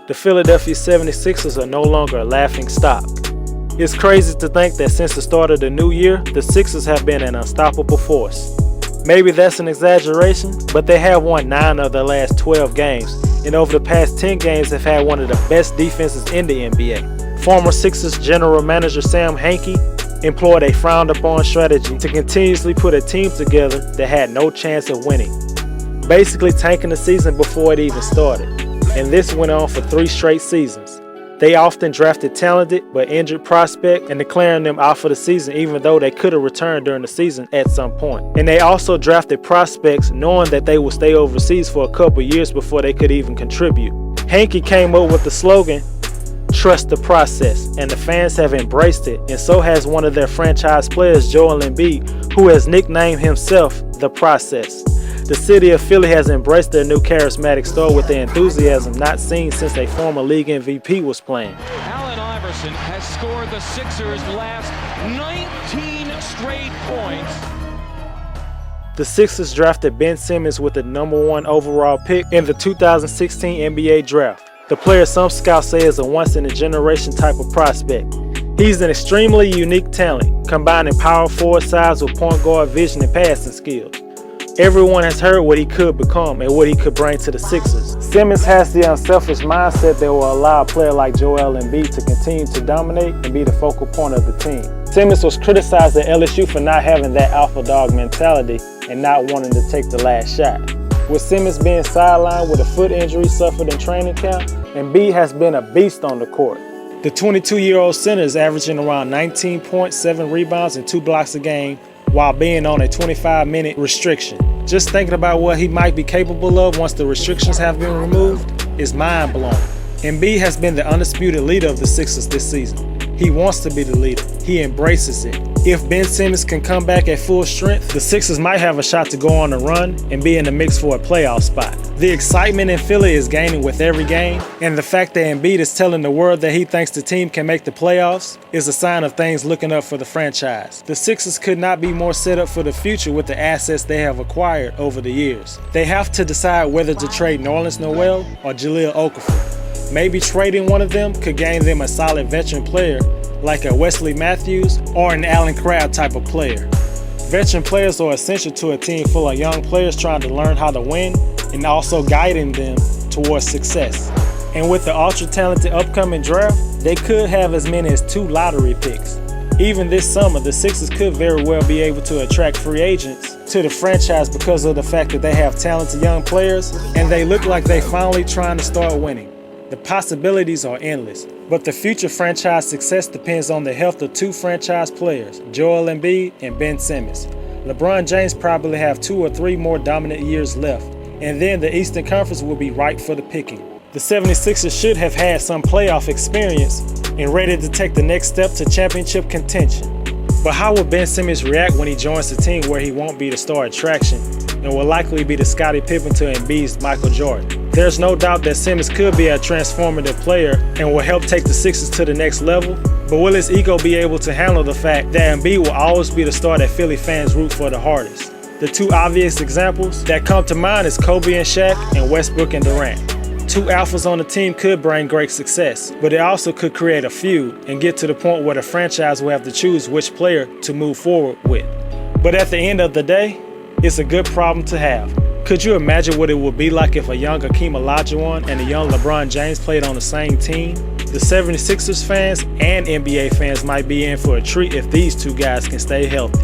the Philadelphia 76ers are no longer a laughing stock. It's crazy to think that since the start of the new year, the Sixers have been an unstoppable force. Maybe that's an exaggeration, but they have won 9 of their last 12 games, and over the past 10 games have had one of the best defenses in the NBA. Former Sixers general manager Sam Hinkie employed a frowned-upon strategy to continuously put a team together that had no chance of winning, basically tanking the season before it even started, and this went on for 3 straight seasons. They often drafted talented but injured prospects and declaring them out for the season even though they could have returned during the season at some point. And they also drafted prospects knowing that they would stay overseas for a couple years before they could even contribute. Hinkie came up with the slogan, "Trust the process," and the fans have embraced it, and so has one of their franchise players, Joel Embiid, who has nicknamed himself The Process. The city of Philly has embraced their new charismatic star with the enthusiasm not seen since a former league MVP was playing. Allen Iverson has scored the Sixers' last 19 straight points. The Sixers drafted Ben Simmons with the #1 overall pick in the 2016 NBA draft. The player some scouts say is a once-in-a-generation type of prospect. He's an extremely unique talent, combining power forward size with point guard vision and passing skills. Everyone has heard what he could become and what he could bring to the Sixers. Simmons has the unselfish mindset that will allow a player like Joel Embiid to continue to dominate and be the focal point of the team. Simmons was criticized at LSU for not having that alpha dog mentality and not wanting to take the last shot. With Simmons being sidelined with a foot injury suffered in training camp, Embiid has been a beast on the court. The 22-year-old center is averaging around 19 points, 7 rebounds, and 2 blocks a game while being on a 25-minute restriction. Just thinking about what he might be capable of once the restrictions have been removed is mind-blowing. Embiid has been the undisputed leader of the Sixers this season. He wants to be the leader. He embraces it. If Ben Simmons can come back at full strength, the Sixers might have a shot to go on a run and be in the mix for a playoff spot. The excitement in Philly is gaining with every game, and the fact that Embiid is telling the world that he thinks the team can make the playoffs is a sign of things looking up for the franchise. The Sixers could not be more set up for the future with the assets they have acquired over the years. They have to decide whether to trade Nerlens Noel or Jahlil Okafor. Maybe trading one of them could gain them a solid veteran player like a Wesley Matthews or an Allen Crabbe type of player. Veteran players are essential to a team full of young players trying to learn how to win and also guiding them towards success. And with the ultra-talented upcoming draft, they could have as many as 2 lottery picks. Even this summer, the Sixers could very well be able to attract free agents to the franchise because of the fact that they have talented young players and they look like they're finally trying to start winning. The possibilities are endless, but the future franchise success depends on the health of 2 franchise players, Joel Embiid and Ben Simmons. LeBron James probably have 2 or 3 more dominant years left, and then the Eastern Conference will be ripe for the picking. The 76ers should have had some playoff experience and ready to take the next step to championship contention. But how will Ben Simmons react when he joins the team where he won't be the star attraction and will likely be the Scottie Pippen to Embiid's Michael Jordan? There's no doubt that Simmons could be a transformative player and will help take the Sixers to the next level, but will his ego be able to handle the fact that Embiid will always be the star that Philly fans root for the hardest? The 2 obvious examples that come to mind is Kobe and Shaq and Westbrook and Durant. 2 alphas on the team could bring great success, but it also could create a feud and get to the point where the franchise will have to choose which player to move forward with. But at the end of the day, it's a good problem to have. Could you imagine what it would be like if a young Hakeem Olajuwon and a young LeBron James played on the same team? The 76ers fans and NBA fans might be in for a treat if these 2 guys can stay healthy.